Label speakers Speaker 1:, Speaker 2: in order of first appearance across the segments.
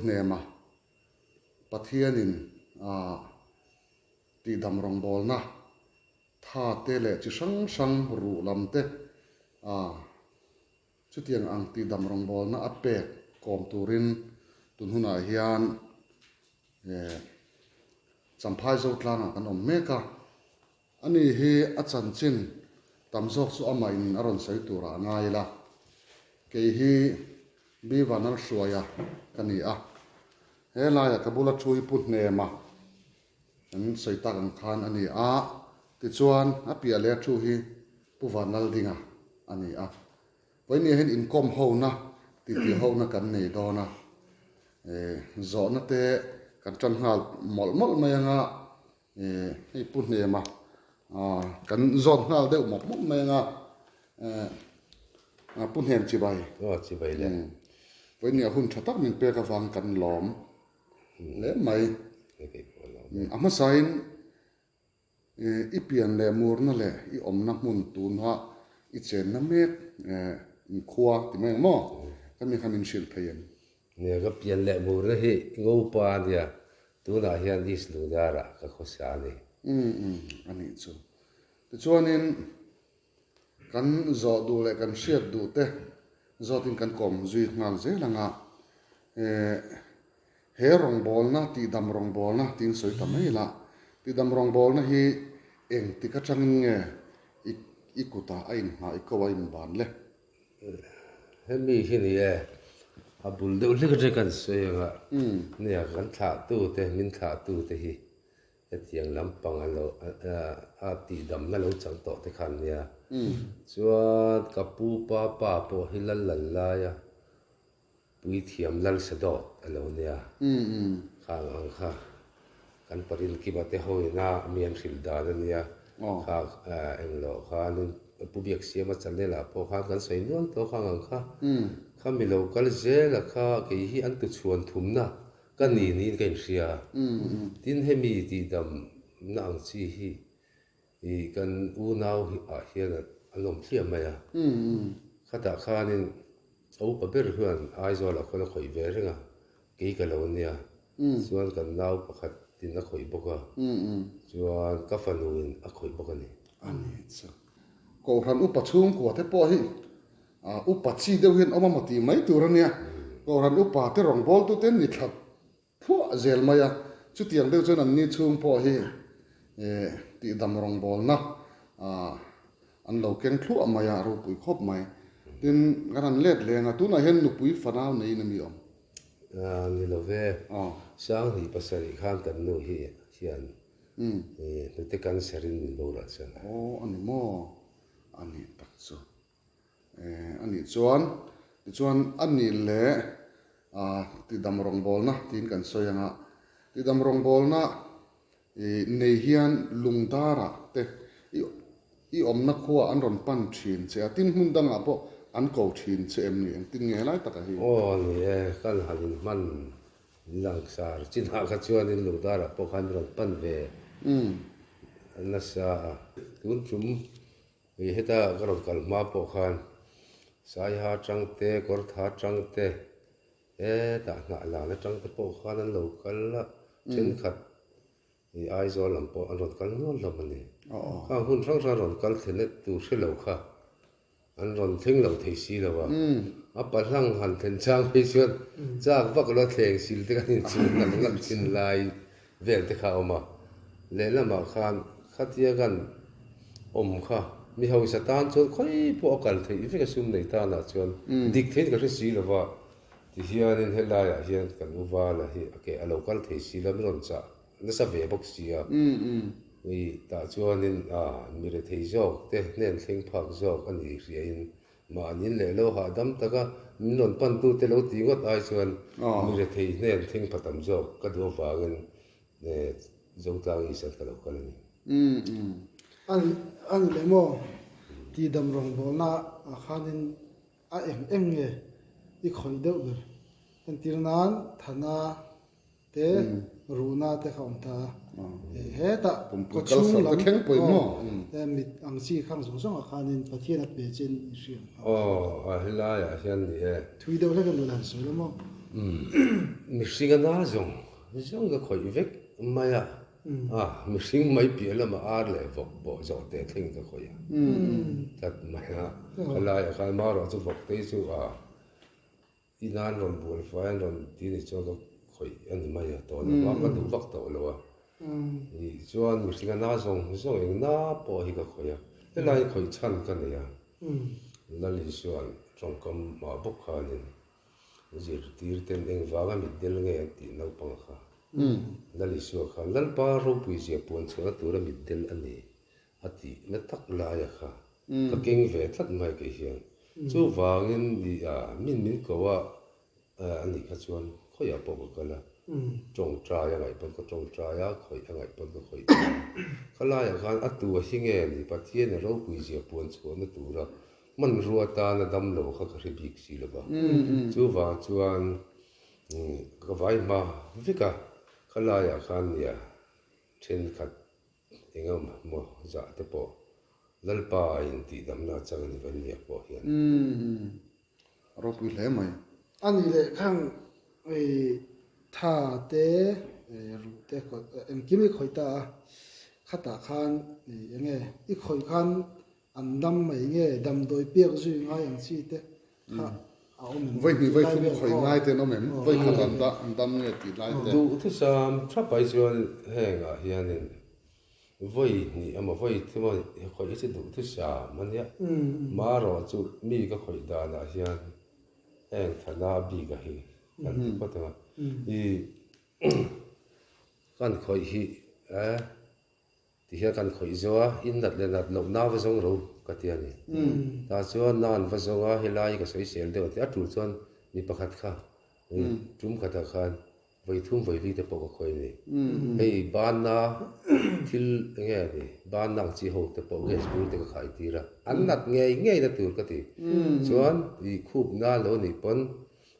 Speaker 1: nema pathianin ti dam rong bol na tha te le chi sang sang ru lam te chu tiang ang ti dam rong bol na apek kom turin tun huna hian champhai zo tlanga kan om meka ani hi a chan chin tam zok su ama in aron sai tura ngai la ke hi bi vanar suaya kani a he la ya kabula chui put ne ma an sai tak ang khan ani a ti chuan a pia le thu hi pu vanal dinga ani a poini hen income ho na ti ho na kan nei do na zo na te kan chan hal mol mol mai nga hi put ne ma kan zon hal de mok mok mai nga pun hen chi bai
Speaker 2: le
Speaker 1: với nhà hun chặt tắc mình pe cái vàng cắn lóm lẽ mày ama sain i pian le mur na le i om na mun tun ha i chen na mek in khua ti mai mo kan mi khamin shil phayen
Speaker 2: ne ga pian le mur na hi ngo pa dia tu na hian dis lu dara ka khosa ni
Speaker 1: ani chu ti chuanin kan zo du le kan siat du te zotin kan kom zui ngal ze langa he rong bol na ti dam rong bol na tin soi tamai la ti dam rong bol na hi eng ti ka chang nge ikuta ain ha ikawa in ban le
Speaker 2: he mi hi ni e a bul de ul ka kan soi nga ne kan tha tu te min tha tu te hi tiang lampang alo a ti dam na lo chang to te khan nia chuan kapu pa po hilal lalla ya pui thiam lal sado alo nia khang ang kha kan parin ki ba te hoi na mian khil da nia kha eng lo kha nun pu biak siam a chan le la po kha kan sei non to khang ang kha mi lo kal je la kha ke hi an tu chuan thum na kan ni kan sia tin hemi ti dam na ang chi hi i kan u nau hi a hian alom thiam mai a khata khanin au pa ber huan ai zo la khona khoi ve renga ke ka lo nia chuan kan nau pakhat tin na khoi boka chuan ka fanuin a khoi boka ni
Speaker 1: ani cha ko ran upa chung ko te po hi upa chi deuh hian oma mati mai turania ko ran upa te rong bol tu ten ni thap phu zel maya chu tiang deuh chuan an ni chung po hi ti dam rong bol na an lo keng thlu amaya ro pui khop mai tin garan let lenga tu na hen nu pui fanau nei na mi om
Speaker 2: ni lo ve sang hi pasari khan kan nu hi hian nu te kan serin lo la chan
Speaker 1: ani mo ani tak chu ani chuan ani le ti dam rong bol na tin kan soyanga ti dam rong bol na nei hian lungdara te i om na khuwa an ron pan thin che tin hun danga po an ko thin che em ni tin nge lai taka hi
Speaker 2: ni e kan halin man lang sar chin ha kha chuan in lungdara po khan ron pan ve na sa tun chum i heta garon kal ma po khan sai ha chang te kor tha chang te ta na la na chang te po khan an lo kal la chen khat i ai zo lam po an ron kal non lo mani kha hun sang sang ron kal thene tu se lo kha an ron thing lo thei si lo wa a pa lang han then chang pe chuan chak vak lo thleng sil te kan chu na lam chin lai vel te kha oma le lama khan khatia kan om kha mi ho sa tan chuan khoi po kal thei fi ka sum nei ta na chuan dik thein ka si lo wa ti hian in hela ya hian kan u wa la hi ke a lo kal thei si lam ron cha na sa ve bok si ya wi ta chuan in mi re thei jok te nen thleng phak jok ani ria in ma nin le lo ha dam taka min ron pan tu te lo ti ngot ai chuan mi re thei nen thleng phatam jok ka do wa gan ne zong tang i sa ka lo kal ni
Speaker 3: an le mo ti dam rong bol na khanin a em nge i khoi deuh ber an tirnan thana te runa te khom ta he ta
Speaker 1: ko chung la kheng poi mo
Speaker 3: te mit ang chi khang song song khanin pathian a pe chen riam
Speaker 2: a hela ya hian ni e
Speaker 3: thui deuh le kan lan so le mo
Speaker 2: mi singa na zong ka khoi vek maya mi sing mai pi la ma ar le vok bo zo te thing ka khoi tat maya khala ya kha ma ro chu vok te chu inan ron bul fa ron ti ni cho ka khoi an maya to na wa ka du vak to lo wa i chuan mi singa na zong eng na po hi ka khoi ya le lai khoi chan ka ne ya la li chuan trong kam ma bok kha ni zir tir ten eng waga mi del nge ti nau pang kha la li su kha lal pa ro pui je pon chha tu ra mi del ani ati na tak la ya kha ka keng ve tlat mai ke hian chu wangin ni min ko wa ani kha chuan khoya po ko la trong tra ya ngai pon ko trong tra ya khoi ngai pon ko khoi khala ya khan atu hinge ni pathian ro pui je pon chho na tu ra man ruwa ta na dam lo kha ka bik si lo ba chu wa chuan ka vai ma vika khala ya khan ya chen khat engam mo za te po lalpa in ti dam na chang ni van ya po hian
Speaker 1: ro pui le mai
Speaker 3: ani le khang ei tha te ru te ko em kimi khoi ta khata khan nge I khoi khan an dam mai nge dam doi piak zu nga yang chi te kha
Speaker 1: vai ni vai thum khoi ngai te no mem vai kha dam nge ti lai te
Speaker 2: du thu sam tra pai chuan he nga hianin voi ni ama voi thuma khoi chi du thu sa man ya ma ro chu mi ka khoi da na hian eng thana bi ka hi kan ko ta I kan khoi hi ti hian kan khoi zo in nat le nat lo na va zong ro ka ti ani ta chuan nan va zonga helai ka soi sel de ti atu chuan ni pakhat kha tum kha khan vai thum vai li te po ko khoi ni hei ban na thil nge ni ban nang chi ho te po ge school te ka khai ti ra an nat nge na tur ka ti chuan I khup na lo ni pon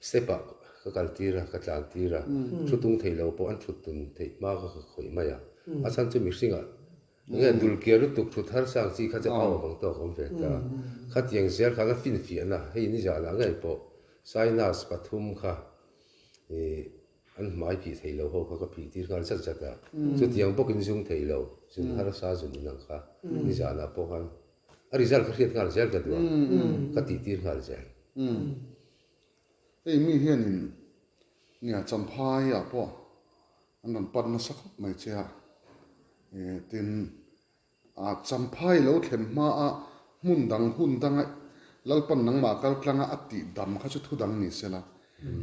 Speaker 2: step up ka kal ti ra ka tlan ti ra thutung thei lo po an thutun thei ma ka khoi ma ya a san chu mi singa nge dul kia ru tuk thut har sang chi kha cha aw bang to kom ve ta kha tiang zer kha ka fin fi na hei ni ja la ngai po sainas pathum kha an mai pi thei lo ho ka pi tir kal cha cha ta chu tiang bokin jung thei lo jun har sa jun nang kha ni ja la po khan a result ka riat ngal zel ka du ka ti tir ngal zel
Speaker 1: ei mi hianin nia champhai ya po an nan pat na sak mai cha tin champhai lo thlen ma a hun dang lalpan nang ma kal klanga ati dam kha chu thu dang ni sela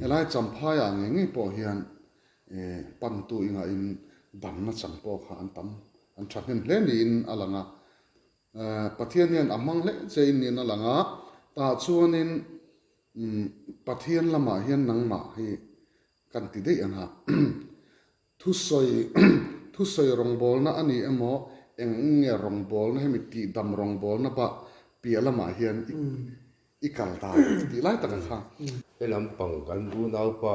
Speaker 1: elai champhai a nge po hian pan tu inga in dam na chang po kha an tam an thakhen hle ni in alanga pathian hian amang le chein ni na langa ta chuanin pathian lama hian nangma hi kan ti dei anga thu soi rong bol na ani emo eng nge rong bol na hemi ti dam rong bol na pa pia lama hian I kal ta ti lai ta kha
Speaker 2: he lam pang kan bu nau pa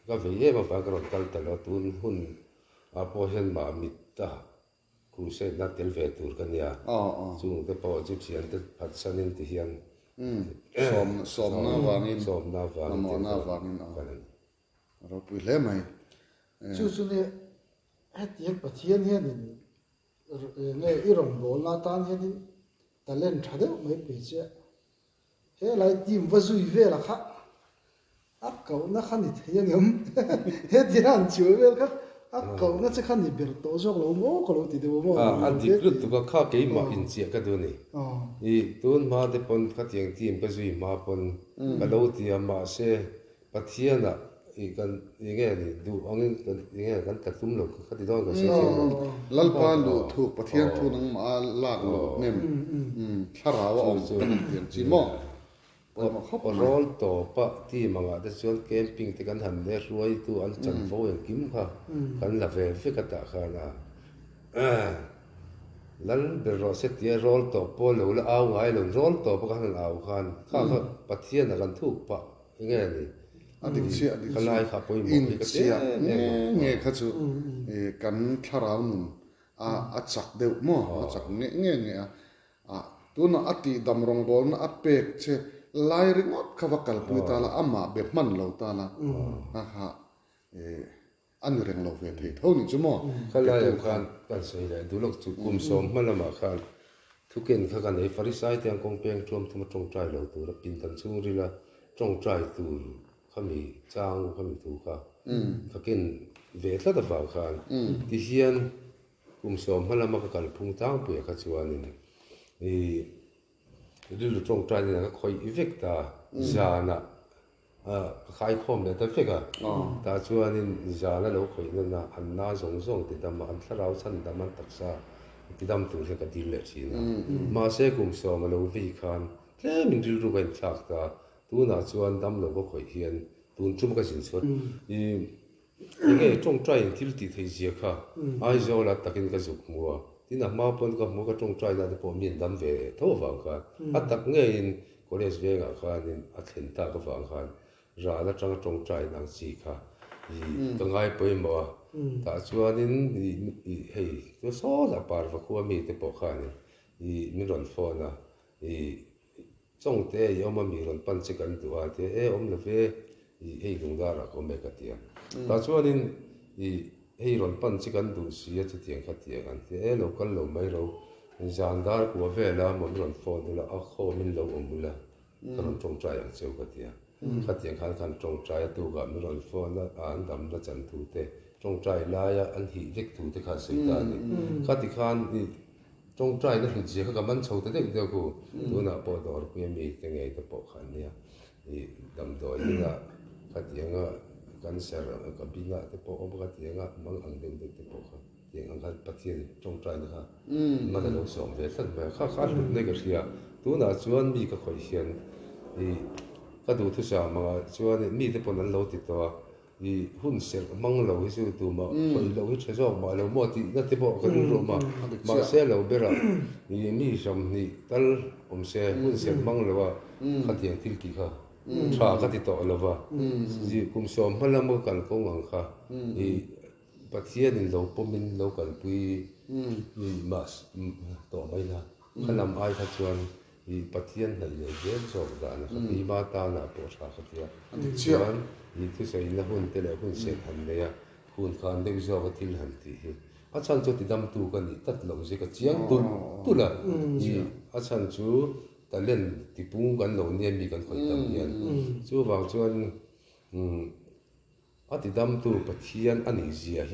Speaker 2: ka ve ye ma fa ka ron kal ta lo tun hun a po hian ma mit ta crusade na tel ve tur kan ya chung te po chu chian te phat sanin ti hian
Speaker 1: som na wangin
Speaker 2: na
Speaker 1: wangin ro pui le mai
Speaker 3: chu ne het ye pathian hian nge I rong bol na tan hian talent thade mai pe che he lai tim va zui ve la kha ak ko na khan ni theyang yam he diran chu vel kha ak ko na che khan ni ber to jok lo mo ko lo ti de mo
Speaker 2: a diklut tu ka kha ke ma in che ka du ni I tun ma de pon kha tiang tim ka zui ma pon ka lo ti ma se pathiana I kan nge ni du angin kan nge kan ta tum lo kha ti don ka se
Speaker 1: lalpa lu thu pathian thu nang ma lak lo nem thara wa om chu tiang chi mo
Speaker 2: rol to pa ti manga de chuan camping te kan han ne ruai tu an chan fo en kim kha kan la ve fe ka ta kha na lal be ro se ti rol to po lo la au ngai lo rol to pa kan au khan kha pathian kan thu pa nge ni
Speaker 1: adik sia
Speaker 2: kalai kha poi mo
Speaker 1: in sia nge kha chu kan tharau nun a chak deu mo a chak nge a tu na ati dam rong bol na a pek che lai ringot kavakal pui tala ama be man lo tala ha ha an reng lo ve thei thoni chumo
Speaker 2: ข้าราชการกันสวยเลยดูลูกจุกุมสมมันละมาขันทุกเกณฑ์ข้ากันไอ้ฟาริสัยที่ยังคงเพียงชมทุกมาจงใจเราตัวละปินตันซุงรีละจงใจตัวเขามีจ้างเขามีถูกค่ะข้าเกณฑ์เวทละตะบ่าวขันที่เฮียนกุมสมมันละมากันพุ่งตั้งเปลี่ยนข้าชวนนี่นี่ดูจงใจนี่นะคอยอีเวกตาจานะขายข้อมเนี่ยแต่เฟกแต่ชวนนี่จานะเราคอยนั่นนะอันน่าสงสารติดตามอันถ้าเราฉันดามันตักษาติดตามตัวเรื่องดีเลยสินะมาเสกุมสอมาเราวิคันแค่มินดูรูกันชักตาตัวน่าชวนดำเราก็คอยเฮียนตัวจุ่มก็สินสดยังไงจงใจที่ติดให้เสียค่ะไอ้เจ้าละตะกินก็จุกมัวที่น่ะมาปนกับมัวก็จงใจนะที่ผมมีดำเวทฟังค่ะอัตตักเงินก็เรียกเวงอ่ะค่ะนี่อัตเห็นตาก็ฟังค่ะราละจังจงใจนางสีค่ะก็ง่ายไปมัวแต่ชวนนี่เฮ้ยตัวซ้อละปาร์ฟคัวมีแต่ปกค่ะนี่มีรอนฟอนะจงเตะยอมมีรอนปันสิกันตัวเตะอมละเวเฮ้ยลุงดาระก็ไม่กระเทียมแต่ชวนนี่เฮ้ยรอนปันสิกันดูเสียจะเทียงกระเทียกันเตะเรากันเราไม่เราจานดาร์กัวเวลามันรอนฟอนนี่ละอ่ะข้อมันเราอมุละก็รอนจงใจอย่างเจ้ากระเทียกระเทียงขันจงใจตัวกับมันรอนฟอนละอ่านดำละจันทูเตจงใจลายอันหิเด็กทูเตขันสุดตานี่ขัดที่ขันนี่จงใจนั่นเสียเขากับมันโชว์แต่เด็กเดียวกูตัวน่ะปอดอร์กูยังมีแต่ไงแต่ปอกขันเนี่ยนี่ดำดอยนี่ละขัดยังอ่ะกันเสร็จกับบินละแต่ปอกขัดยังอ่ะมันอังเดิมแต่ปอกขัดยังอังขัดปฏิเสธจงใจนะคะมันเราสองเวทันไปข้าหลุดในกระเทียตัวน่ะชวนมีก็คอยเขียนนี่ก็ดูทุกอย่างมาชวนมีแต่ปนนั้นเราติดตัวนี่หุ่นเสร็จมั่งเราให้สู้ตัวมาคนเราให้ใช้จอบมาเราหมดที่นั่นที่บอกกันรู้มาเสียเราเบระนี่มีสมนี่ตั้งผมเสียหุ่นเสร็จมั่งเราว่าขัดยังทิลกี่ค่ะชาขัดติดต่อเราว่านี่กุมสมพันละมือกันกงอังค่ะนี่ปัจเจียนี่เราปมินเรากันปุยนี่มาต่อไปนะขนมไอ้ทัชวนนี่ปัจเจียนนั่นเลยเยอะสองด้านนะครับนี่มาตาหน้าปวดขาขัดยังชวนนี่ทุกสิ่งนะหุ่นแต่ละหุ่นเสร็จหันเลยหุ่นขันเด็กจอกที่หันทีอาจารย์จุดที่ดำตัวกันนี่ตัดลงสิก็เจียงตุละนี่อาจารย์จูแต่เล่นที่ปุ่งกันเราเนี่ยมีกันคอยดำเนี่ยจูบางชวนอาทิตย์ดำตัวปะเทียนอันนี้เสียเห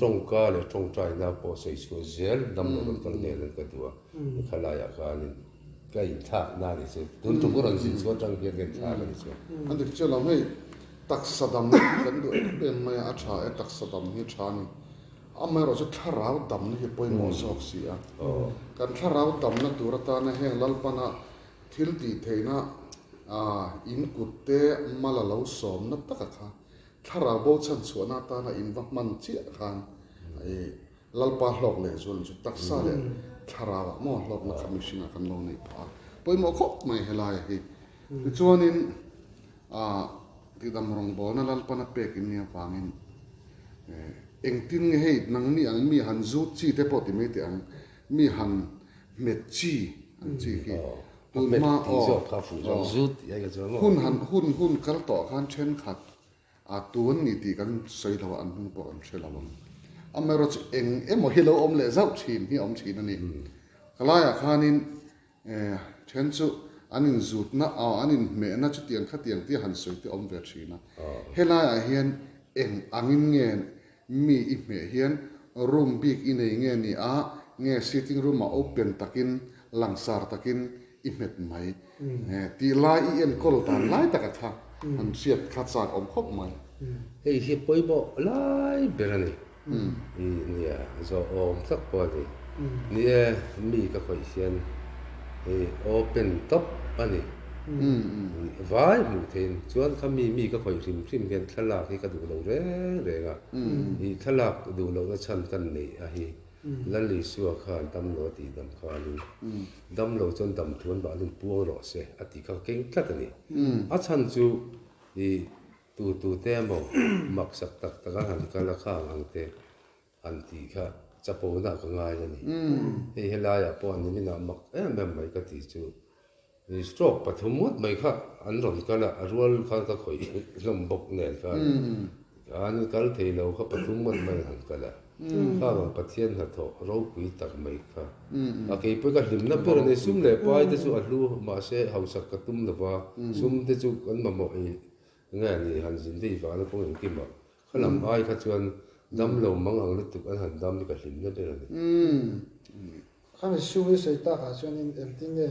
Speaker 2: จงกาเลยจงใจน่าพอใส่ชัวเซลดำเรากันเนี่ยนั่นก็ตัวขลายอาการนี่ก็ยิ่งท่าน่าดิสิตุนทุกคนสิชัวจังเกียรกันท่ากันสิ
Speaker 1: อันนี้เจ้าเราไม่ตักสะดำกันด้วยเป็นไม่อาชาตักสะดำนี่ชานี่อาไม่เราจะทาราวดำนี่ไปหมอสอกเสียการทาราวดำนั่นตัวตาเนี่ยแห่งลัลปนาทิลตีเทนะอินกุเตมาลาลาวสอมนับตะกะค่ะทาราวโบชันสวนตานะอินวักมันเจียกันลัลปาหลอกเลยส่วนจุดตักซาเลยทาราวมอหลอกนักคำมิชนากันลงในป่าไปหมอคบไม่เฮลายที่ส่วนนี้ที่ดำรงบ่อนั่นลัลปนาเปกินเนี่ยฟังอินเอ็งทิ้งให้นังมีอังมีหันจูจีเทปติเมติอังมีหันเมจีอันจีที่ตัวมาหุ่นกัลต่อขันเช่นขัดตัวนี้ตีกันใส่ละวันนุ่งปอนเชลวันอเมริกาเอ็มฮิโลอมเลเจ้าชีนที่อมชีนนั่นนี่กลายขันินเช่นสุอันนี้จุดน่ะอันนี้เมน่าจะเตียงขัดเตียงที่หันสวยที่อมเวชีนะเฮลายเฮียนเอ็งอังเงินมีอีเมเฮียนรูมบิ๊กอินเงี้ยนี่เงี้ย sitting room มา open ตักินหลังสารตักินอีเมดไหมตีลายเอ็นกอลตันลายตะกัดท่ามันเสียดขัดสารอมครบไหม
Speaker 2: เฮ้ยที่ปอยบ่ลายเบรนี่เนี่ยจะอมสักปอนี่เนี่ยมีก็ค่อยเสียนopen top อันนี้วายหมู่เทนชวนเขามีก็คอยริมกันทลากที่กระดูเราเร่อ่ะนี่ทลากดูเราก็ชันกันนี่อ่ะฮีลันลิสัวขานดำโลตีดำขาลูดำโลจนดำทวนบาลุงปัวรอเสอติเขาเก่งทัดนี่อาชันจูนี่ตูเต้มมักสักตักกันหันกันละข้างอังเตอันที่ค่ะจะปนหนักง่ายเลยนี่เฮลายปอนนี่มีน้ำมักแม่ไม่ก็ตีจู stroke pathumut mai kha an ron kala arwal kha ka khoi lombok ne ka an kal thei lo kha pathumut mai han kala kha ba pathian ha tho ro pui tak mai kha a ke pe ka lim na per ne sum le pai te chu a lu ma se hausak ka tum na ba sum te chu kan ma mo i nga ni han jin dei ba na kong ki ma khalam ai kha chuan dam lo mang ang lu tuk an han dam ni ka lim na per ne
Speaker 3: khami sumi sei ta ka chuan in em ting nge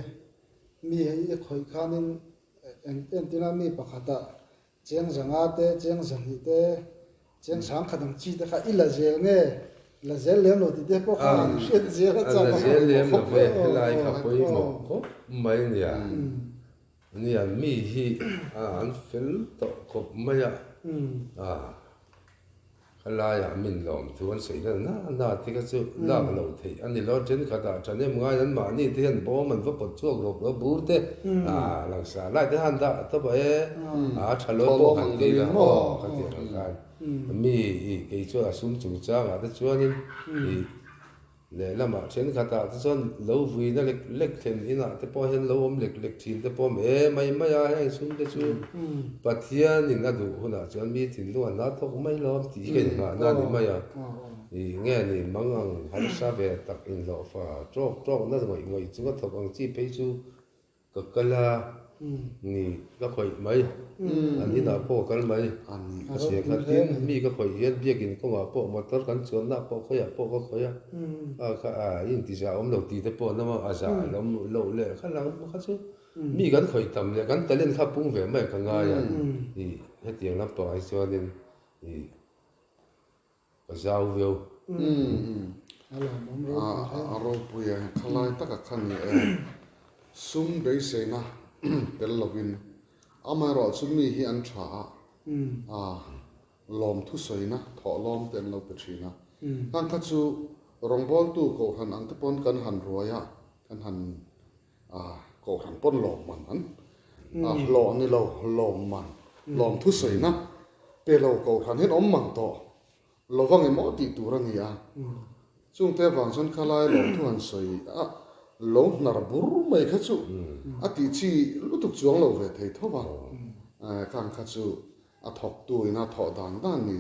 Speaker 3: mi hi khoi khanin en tina mi pakhata cheng zanga te cheng zangi te cheng sang khadam chi te kha ila zel nge la zel lem lo ti te po kha shet zel ka cha
Speaker 2: la zel lem lo ve lai kha poi mo ko mai ni ya ni ya mi hi an fel to ko mai ya khala ya min lom thuan sei na ti ka chu la lo thei ani lo chen khata chane mga yan ma ni te han bo man va pot chuak lo bur te lang sa lai te han da to ba e thalo bo han ke la ho ka ti kan kan mi ke chu asum chu cha ga ta chuan in le lama chen khata ta chuan lo vui na lek then ina te po hen lo om lek thin te po me mai ya heng sum te chu pathian in adu huna chuan mi thin lu na thok mai lom ti ke na ni mai ya i nge ni mangang har sa ve tak in lo fa trok na ngoi chu ka thok ang chi pe chu ka kala ni ka khoi mai ani na po kal mai a se kha tin mi ka khoi hian biakin ko nga po motor kan chuan na po khoya a kha in ti ja om lo ti te po na ma a ja lom lo le kha lang ma kha chu mi kan khoi tam le kan talen kha pung ve mai ka nga ya i he tiang na pa ai chuan in i ka zau veo
Speaker 3: ala mom ro
Speaker 1: a ro puya khalai taka khani sum be se na tel lovin amaro chumi hi an tha lom thu soina tho lom ten lo pechina kan kha chu rongbol tu ko han an te pon kan han roya kan han ko han pon lom man an lo ni lo lom man lom thu soina pe lo ko han hen om man to lo wang e mo ti tu rang ya chung te wang son khalai lom thu an soi lo nar bur mai kha chu a ti chi lu tuk chuang lo ve thei thowa kan kha chu a thok tu ina tho dan ni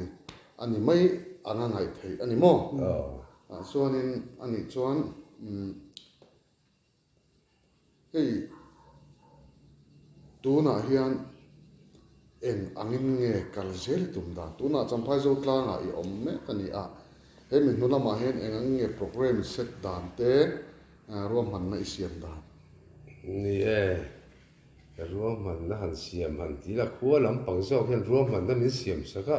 Speaker 1: ani mai anga ngai thei ani mo chuanin ani chuan hei tuna hian en angin nge kalzel tum da tuna champhai zo tlanga I om me ani a he min nula ma hen en nge program set dan te ruam han na isiam da
Speaker 2: ni ruam han na han siam han ti la khuwa lam pang so hen ruam han na min siam saka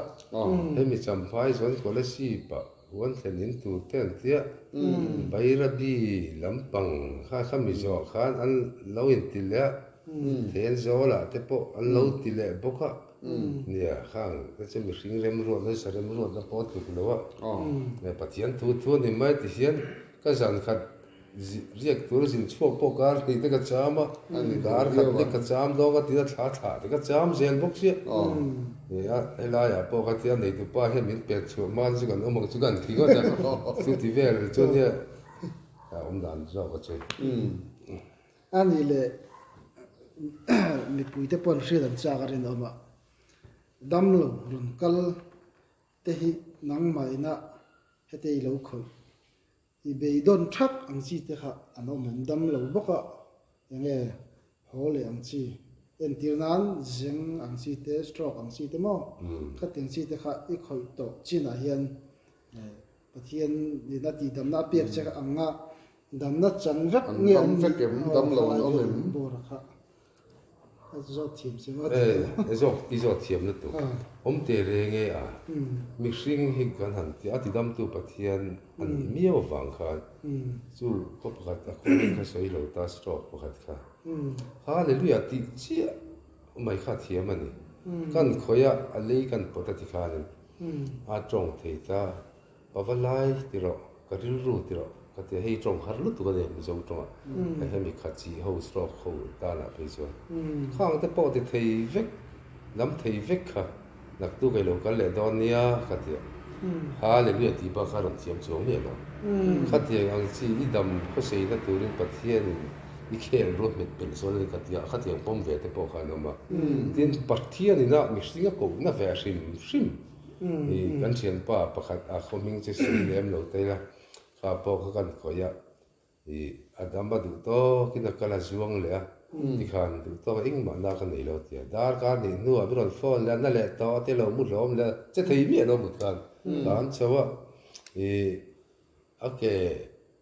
Speaker 2: he mi champhai zon ko la si pa wan thenin tu ten tia baira bi lam pang kha mi zo khan an lo in ti le then zo la te po an lo ti le boka ni khang ka che mi ring rem ro na sa rem ro na po tu lo wa ne pathian thu ni mai ti hian ka zan khat riek tur sin chuak po kar ti te ka chama ani dar khat te ka cham do ka ti tha te ka cham zel bok si ya ela ya po ka ti nei tu pa he min pe chu man chu kan omong chu kan thi go ja chu ti vel chu ne om dan zo ka chu
Speaker 3: ani le mi pui te pon hri dan cha garin oma dam lo run kal te hi nang mai na hete lo khoi I be don thak ang chi te kha ano man dam lo boka yange hole ang chi en tirnan zeng ang chi te stroke ang chi te mo kha ting chi te kha I khoi to china hian pathian ni na ti dam na pek che anga dam na chang vek nge
Speaker 1: dam vek em dam lo om em
Speaker 3: bo ra kha zo thim se ma
Speaker 2: zo thiam na tu om te re nge mi hring hi kan han ti ati dam tu pathian an mio wang kha chu ko pakhat a ko kha soi lo ta stroke pakhat kha hallelujah ti chi mai kha thiam ani kan khoya a lei kan pota ti kha ni a tong thei ta pawalai ti ro ka ril ru ti ro ka te hei tong har lu tu ka de mi zo tong a he mi kha chi ho stroke ho ta na pe so khang te po te thei vek lam thei vek kha nak tu kai lo kal le don nia ka te hallelujah ti ba kha ram thiam chong me no kha te ang chi I dam ko sei na tu rin pathian i khel ro met pel so le katia khatia pom ve te po khan ma tin parthia ni na mi singa ko na ve sim i kan chian pa pakhat a khoming che si lem lo te la kha po kha kan ko ya i adamba du to kina kala zuang le a ti khan du to ing ma na kan nei lo tia dar ka ni nu a bron phone la na le to te lo mu rom le che thei mi lo mu kan kan chawa i ake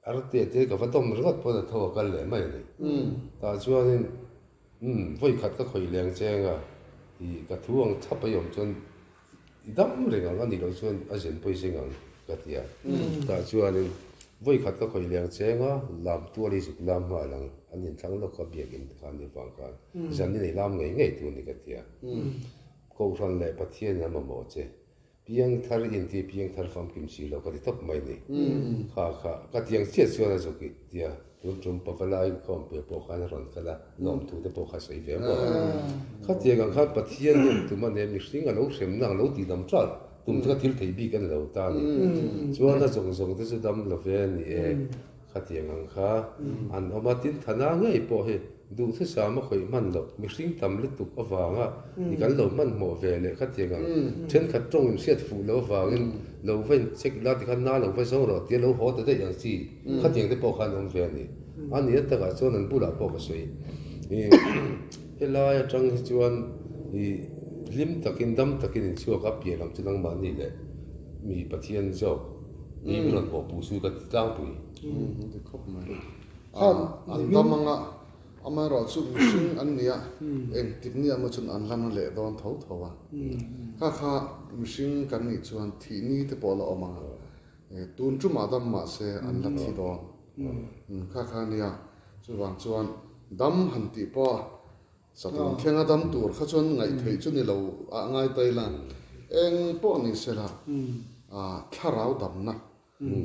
Speaker 2: arte te ka vatom rat po na tho kal le mai ni ta chuanin voi khat ka khoi leng chenga i ka thuang thap yom chon dam renga ngani lo chuan a zen poi singa ka tia ta chuanin voi khat ka khoi leng chenga lam tu ri sik lam ma lang anin thang lo ka biakin kan ni pang kan zan ni lam ngai ngai tu ni ka tia ko ran le pathian na ma mo che piang thar in ti piang thar fam kim si lo ka ti top mai ni kha ka tiang che chuan a zo ki tia tum pa pala in kom pe po khan ron kala lom tu te po kha sei ve mo kha tia gang kha pathian ni tu ma ne mi sing a lo sem nang lo ti dam chal tum ka thil thei bi kan lo ta ni chuan a zong zong te chu dam lo ve ni e kha tia gang kha an omatin thana ngai po he du thu sa ma khoi man lo mi sing tam le tu awanga ni kan lo man mo ve le kha tia gang chen khat tong in siat fu lo wangin lo ven check la ti khan na lo va zo ro ti lo ho te yang chi kha tia te po khan om ve ni ani ta ga chuan an bula po ka sui i elai atang hi chuan i lim takin dam takin in chu ka pia lam chinang ma ni le mi pathian zo ni ron po pu su ka tang pui
Speaker 1: ti khop mai an damanga ama ro chu mishing an nia eng tip ni ama chun an lan le don tho thowa kha mishing kan ni chuan thi ni te polo oma tun chu ma dam ma se an la thi don kha nia chu wang chuan dam han ti po satun thenga dam tur kha chuan ngai thei chu ni lo a ngai tai la eng po ni se la a tharau dam na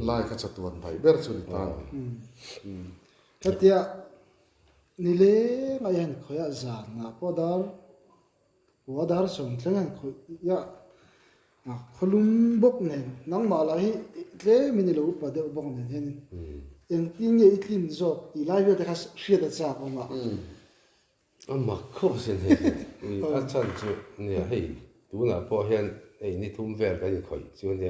Speaker 1: lai kha chatuan bai ber chu ni ta
Speaker 3: katia nile ngayan khoya zan na podar song tlengan khoya a kholum bok ne nang ma la hi tle mini lo pa de bok ne hen yang tin ye itlin zo I lai ve ta shia da cha ko ma
Speaker 2: amma ko sen he a chan chu ne hei tu na po hian ei ni thum vel ka ni khoi chu ne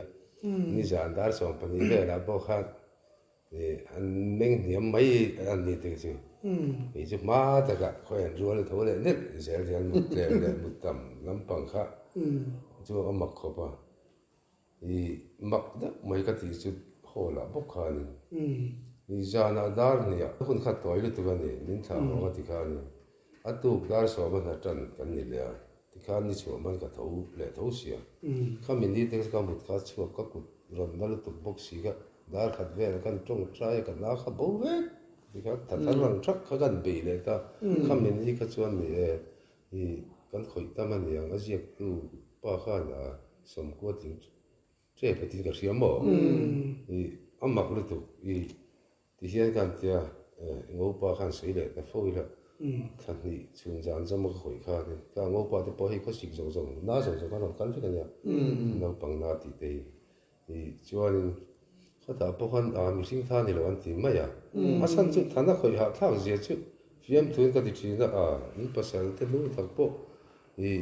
Speaker 2: ni zan dar so pa ni le la bo kha an meng niam mai an ni te chu ei chu ma ta ka khoi an rual tho le ne zel zel mu le mu tam lam pang kha chu amma kho pa I mak da mai ka ti chu ho la bo kha ni ni zana dar ni ya hun kha toi le tu ga ni nin tha ma ti kha ni atu dar so ma na tan kan ni le ti kha ni chu man ka tho le tho sia kha min ni te ka mut kha chu ka ku ron na lu tu bok si ga dar khat ve kan tong trai ka na kha bo ve ti kha ta ta rang thak kha gan be le ta kha min ni kha chuan ni e I kan khoi ta man yang a jiak tu pa kha na som ko ting che pa ti ka ria mo I amma ku tu I ti hian kan tia ngo pa khan sei le ta foi la khan ni chung jan jam ka khoi kha ni ka ngo pa te po hi ko sik zong zong na zong zong ka ron kan fi kan ya na pang na ti te I chuan kha ta po khan a mi sing tha ni lo an ti ma ya a san chu thana khoi ha thang zia chu fiam thun ka ti thi na a ni pasal te lu thak po I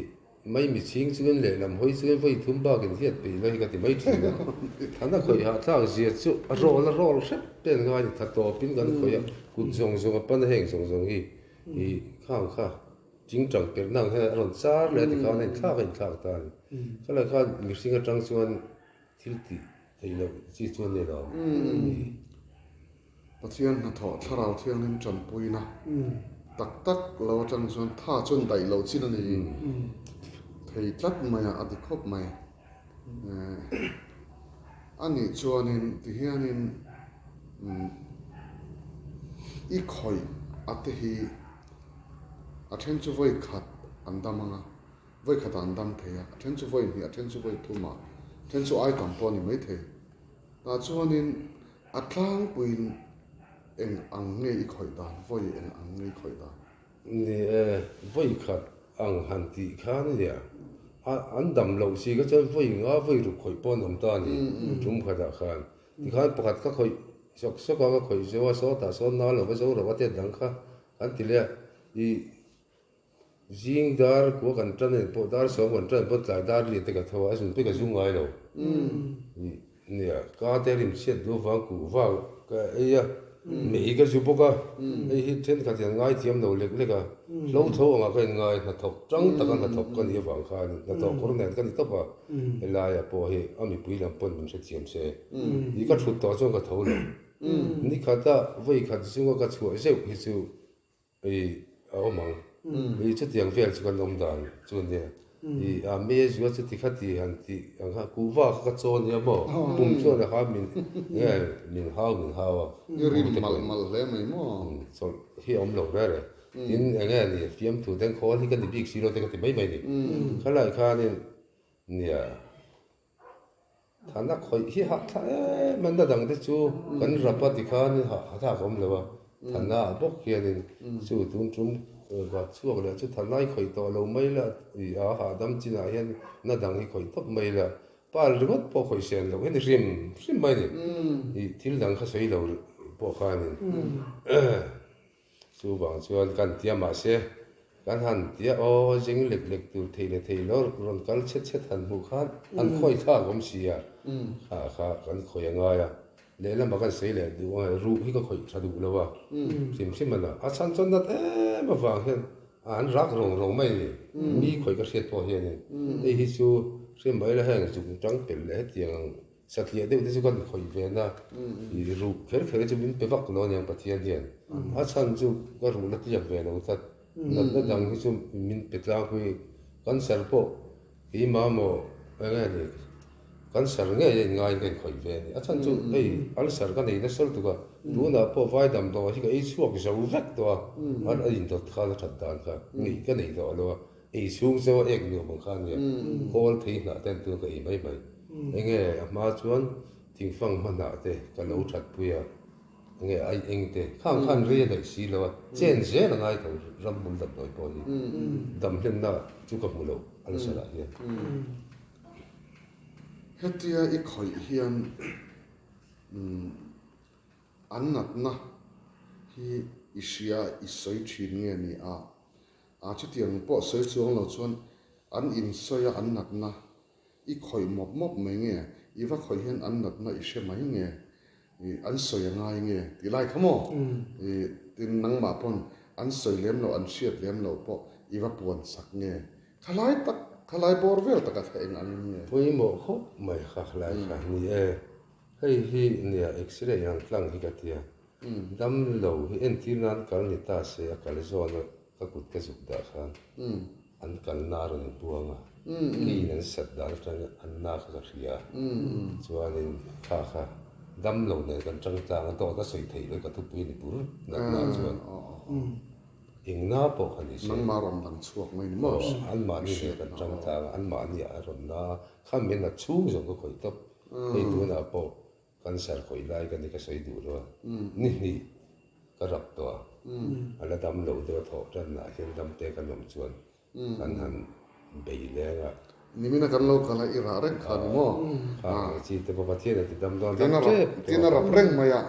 Speaker 2: mai mi ching chuan le lam hoi chuan voi thum ba kin hiat pe lai ka ti mai thi na thana khoi ha thang zia chu a rol sep ten ga ni tha to pin kan khoi ya ku zong zong a pan heng zong zong I khang kha jing chang per nang he ron char le ti kha nei thak ta kha la kha mi sing a tang chuan thil ti thei lo chi chuan ne lo
Speaker 1: pathian na tho tharau thiang lim chan pui na tak lo chang chuan tha chun dai lo chin ani thei tlat mai a di khop mai ani chuanin ti hianin I khoi ate hi athen chu voi khat andamanga voi khat andam theya athen chu voi ni athen chu voi thuma athen chu ai tam po ni mai the ta chuanin atlang puin eng ang nge I khoi dan voi eng ang nge khoi dan
Speaker 2: ni voi khat ang han ti khan lia an dam lo si ka chan voi nga voi ru khoi pon om ta ni chum kha da khan ti khan pakhat ka khoi sok sok ka khoi zo so ta so na lo ba zo ro ba te dang kha อันที่เลี้ยอียิงดาร์กูกันจันเนี่ยพอดาร์สองกันจันพอหลายดาร์เลี้ยแต่ก็เท่าไอ้สุนไปก็จุงไงเราเนี่ยก็เตลิมเช็ดดูฟังกูฟังก็ไอ้ยะไม่อีกก็จุบก็ไอ้ฮิตเช่นกันอย่างง่ายเทียมเราเล็กเล็กอ่ะลงทุ่งอ่ะก็ง่ายนัดทบจังตะกันนัดทบกันยี่ฟังข้านัดทบคนนั้นกันที่ทบอ่ะเวลาอย่าพอเฮอามีปุยลำปนมันเสียเทียมเสียอีกก็ชุดต่อจนก็เท่าเลยนี่ข้าตาไว้ข้าจุงก็ช่วยเจ้าฮิซูไอ้เอามังไอ้ชุดอย่างเฟลชุกันลมดานจนเนี่ยอีเมียจุดที่ขัดที่อันที่อันข้ากูว่าข้าโซนเนี่ยบ่ปุ่มโซนนะครับเนี่ยมินฮาวอ่ะ
Speaker 1: นี่ริมmalเลยไม่มั่ว
Speaker 2: so hi om lo ra re in anga ni fiam tu den khol hi kan di big siro te ka ti mai mai ni khala kha ni nia thana khoi hi ha tha man da dang de chu kan rapa ti kha ni ha tha kom lo wa thana bok kia ni chu tun chum ga chuak le chu thana khoi to lo mai la i a ha dam chi na hian na dang hi khoi top mai la pa ringot po khoi sen lo hen rim mai ni i thil dang kha sei lo po kha ni chú bảo chú ăn cần tiêm mà xe cần hẳn tiêm ô dính lịch lịch từ thầy nó rồi cần chết hẳn mù khát ăn khói thà cũng xì à khá cần khói ngay à lấy làm cái gì lấy đủ rượu hay có khói sao đủ đâu à xem mà à chăn chăn đó mà vàng hen ăn rác rồng mấy mi khói cái xe to hen này đây hi chú xem mấy là hen chú trắng bể lấy tiềnสัตว์เลี้ยงเด็กที่สุกันคอยเวนนะรู้แค่จะมีไปวักนอนอย่างปฏิญาณเดียนอาฉันจูก็รู้แล้วที่อยากเวนนะแต่นั่นดังที่จูมีไปตามคุยกันเสร็จพออีมาโมอะไรนี่กันเสร็จเงี้ยง่ายกันคอยเวนอาฉันจูเอ้ยอันเสร็จกันนี่นั่นสุดตัวรู้นะพอไฟดำตัวที่ก็ไอ้ช่วงจะรู้รักตัวอันอินตัวข้าจะตัดกันนี่ก็นี่ตัวแล้วไอ้ช่วงจะเอกเนี่ยบางครั้งเนี่ยโคลที่น่ะแต่ตัวก็อีไม่ไอ้เงี้ยมาชวนทิ้งฟังมันหนาเตะกันเอาชัดปุยอ่ะไอ้เงี้ยไอ้เองเตะข้างเรียนได้สิแล้วเจนเจนง่ายตัวรำมุนดับหน่อยพอดีดำเล่นหน้าจุกับมุโลอันนั้นเนี่ย
Speaker 1: เฮตียอีกข่อยเฮียนอันนัดนะที่อิสยาอิสอยชินเงี้ยนี่ชุดเตียงปอสวยสวงเราชวนอันอินสอยอันนัดนะอีข่อยมอบไม่เงี้ยอีว่าข่อยเห็นอันนัดนะอีเชื่อไหมเงี้ยอันสวยยังไงเงี้ยที่ไล่ขโมยที่นังมาปนอันสวยเลี้ยมเราอันเชียดเลี้ยมเราปออีว่าปวนสักเงี้ยขลายบอร์เวลตะกัดเองอันเงี้ย
Speaker 2: ปุยโมเขาไม่ขัดลายค่ะนี่ให้ที่เนี่ยเอ็กซเรย์ยังตั้งที่กันเทียดำเหลวเอ็นที่นั้นกันนี่ตาเสียกันเลยส่วนก็กุดกระสุกดาขันอันกันนารุนบัวงานี่นั่นสัตว์ดาร์จังอันนาก็เรียส่วนนี้ค่ะดำเหลวเนี่ยกันจังจางตัวก็สวยทีเลยก็ทุบปีนี่ปุ๊บนักนาส่วนเองน่าปกติ
Speaker 1: นังมารำดังช่วงไม่มั่ว
Speaker 2: อันมานี่กันจังจางอันมานี่อารมณ์น่าข้ามเป็นนักชู้จงก็คอยตบไอ้ตัวน่าปกกันเสร็จคอยไล่กันนี่ก็สวยดูด้วยนี่ก็รับตัวอะไรดำเหลวตัวถอดจันน่ะเห็นดำเตะกันลมชวนกันหันเบียร์เลยอ่ะ
Speaker 1: นี่มีนักการโลกอะไรอีราเร่งขันมั่ว
Speaker 2: จีแต่พอประเทศที่ดำดอน
Speaker 1: ที่น่ารับเร่งมาอ่ะ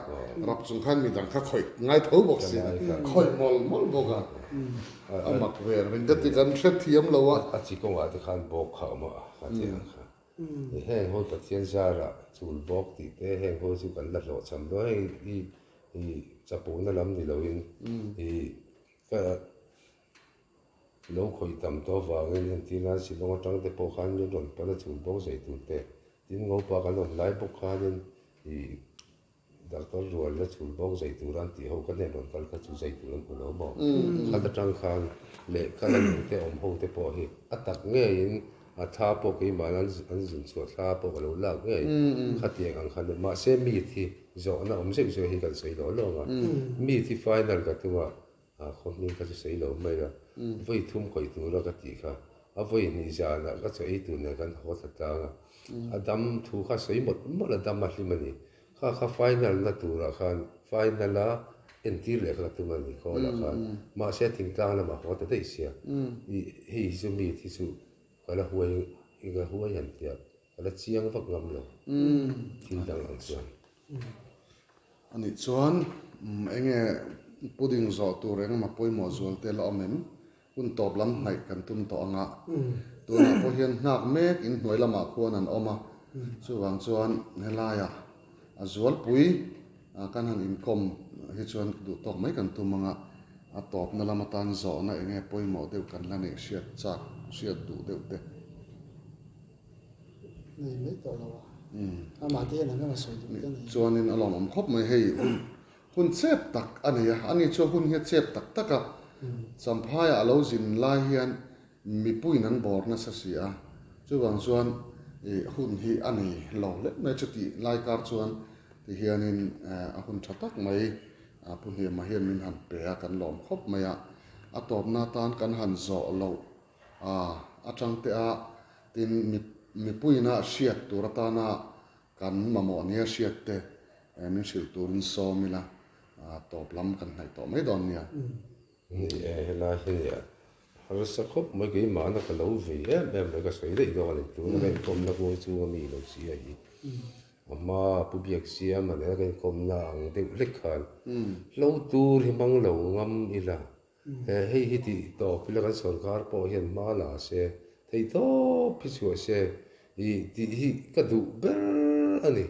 Speaker 1: รับสงครามมีดังข้าคอยง่ายเท่าบอกสิคอยมอลบอกอ่ะอามักเวรเป็นกติกันเช็ดเทียมเราอ่ะ
Speaker 2: อาชีพก็ว่าที่ขันบอกเขามาขันเทียนค่ะแห้งหัวประเทศชาติจูลบอกติดแห้งหัวจูกันหลัดหลอดซ้ำด้วยจะปูนั่นล้ำนี่เราเองก็ลูกคอยทำตัวว่าเงินที่นั่นสิลงจังแต่พอขันยันโดนปนจูลบอกใส่ตุนเตะที่งบปากันโดนไล่พวกขันยันดักตัวรัวแล้วจูลบอกใส่ตุรันที่เขาก็เนี่ยโดนกันก็จูใส่ตุรันคนเราบอกขันตะจังขันเละขันนั่นแต่อมหูแต่พอเห็นอัตักเงี้ยท้าปกอีมานั้นอันสุนทรท้าปกเราลากเงี้ยขัดเตียงอังคันมาเสมีที่จอนะอมเสกจอให้กันใส่หล่อลงมีที่ไฟนั่นก็ตัวคนนี้ก็จะใส่หล่อไม่ละไว้ทุ่มคอยตัวแล้วก็ตีค่ะเอาไว้นี่จานะก็จะไอ้ตัวเนี่ยกันหัวตะตางดำถูกข้าใส่หมดละดำมาที่มันนี่ข้าไฟนั่นละตัวละคันไฟนั่นละเอ็นที่เหลือก็ตัวมันนี่ก็ละคันมาเสียทิ้งกลางแล้วมาหัวตะได้เสียให้จะมีที่สุดก็ละหัวอีกหัวยันเดียบก็ละเชียงฟักงำเลยทิ้งดังหลังส่วน
Speaker 1: อันนี้ส่วนไอ้เงี้ย puding zo tu reng ma poimo zual te la omem kun top lam ngai kan tum to anga tu na po hian ngak mek in hnuai lama khuan an oma chu wang chuan helaya a zual pui kan han in kom hi chuan du tok mai kan tum anga a top na lama tan zo na enge poimo deuh kan la nei hriat chak hriat du deuh te
Speaker 3: nei mai to lo ama te na nga soi du te nei
Speaker 1: chuanin alom om khop mai hei hun chep tak ania ani chu hun hi chep tak taka champhai a lo zin lai hian mi pui nan bor na sa sia chu wang chuan hun hi ani lo le me chu ti lai kar chuan ti hianin a hun thatak mai a pun hi ma hian min han pe kan lom khop mai a top na tan kan han zo lo a tang te a tin mi pui na hriat turatana kan mamo nia hriat te min hril turin sawmila top lam kan hnai to mai don nia
Speaker 2: hela hinia har sa khop mai ge ma na ka lo ve me ka soi dei do le tu na kom na ko chu mi lo si ai amma pu biak sia ma ne ka kom na ang de le khan lo tu ri mang lo ngam ila hei hi ti to pila kan sarkar po hian ma la se thei to pi chu se ti hi ka du ber ani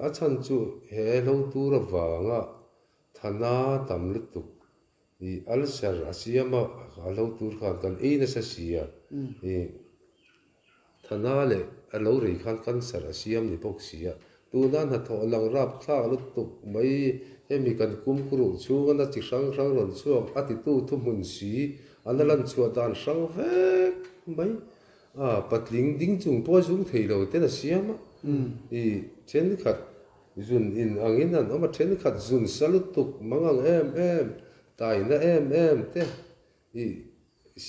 Speaker 2: a chan chu he lo tu ra wanga thana tam lu tu alsar asiama lo tur khan kan na sa sia thana le alo ri khan kan sar asiam ni pok sia tu na na tho lang rap thla lu tu mai hemi kan kum kuru chu na chi sang sang ron chu ati tu thu mun si analan chu dan sang vek mai patling ding chung po chung thei lo te na siama chen khat zun in angin an ama chen khat zun salut tuk mangang em tai na em te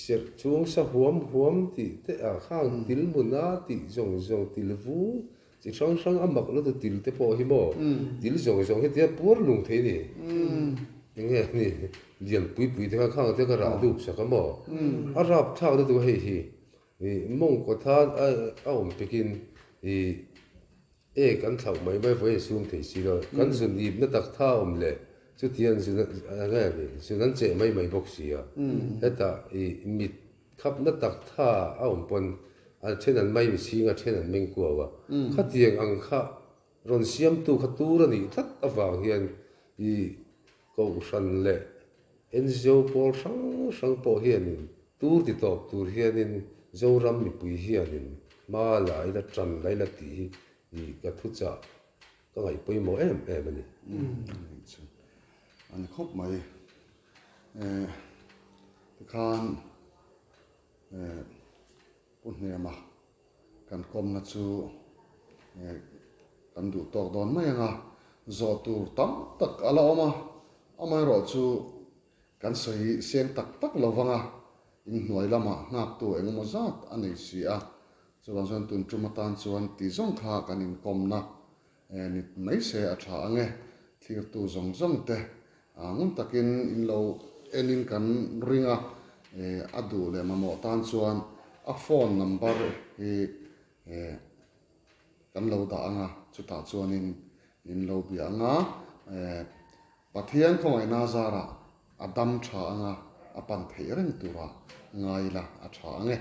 Speaker 2: sep chung sa huam ti te khang til muna ti zong til vu chi sang amak lo tu til te po hi mo til zong he te pur lung thei ni nge ni lian pui te khang te ka ra du sa ka mo arab thau tu hei hi mong ko tha a om pekin kan thau mai voi sum thei si lo kan sun ib na tak tha om le chu tian su nga ni su nan che mai bok si ya heta mit khap na tak tha a om pon a chen an mai si nga chen an meng ko wa kha tiang ang kha ron siam tu kha tu ra ni that awang hian ko san le enzo por sang po hian tur ti top tur hian in zoram mi pui hian in ma lai la tran lai la ti ka thu cha ka ngai pui mo em ani
Speaker 1: an khop mai khan pun ne ma kan kom na chu kan du tok don mai nga zo tu tam tak ala oma ro chu kan soi siang tak lovanga in hnuai lama ngak tu engemaw zat ani si a chuan chuan tun tumatan chuan ti zong kha kan in kom na ni mai se a tha ange thir tu zong te ngun takin in lo enin kan ringa adu le mamo tan chuan a phone number kan lo da anga chuta chuan in lo bi anga pathian khoi na zara adam tha anga apan thei reng tura ngai la a tha ange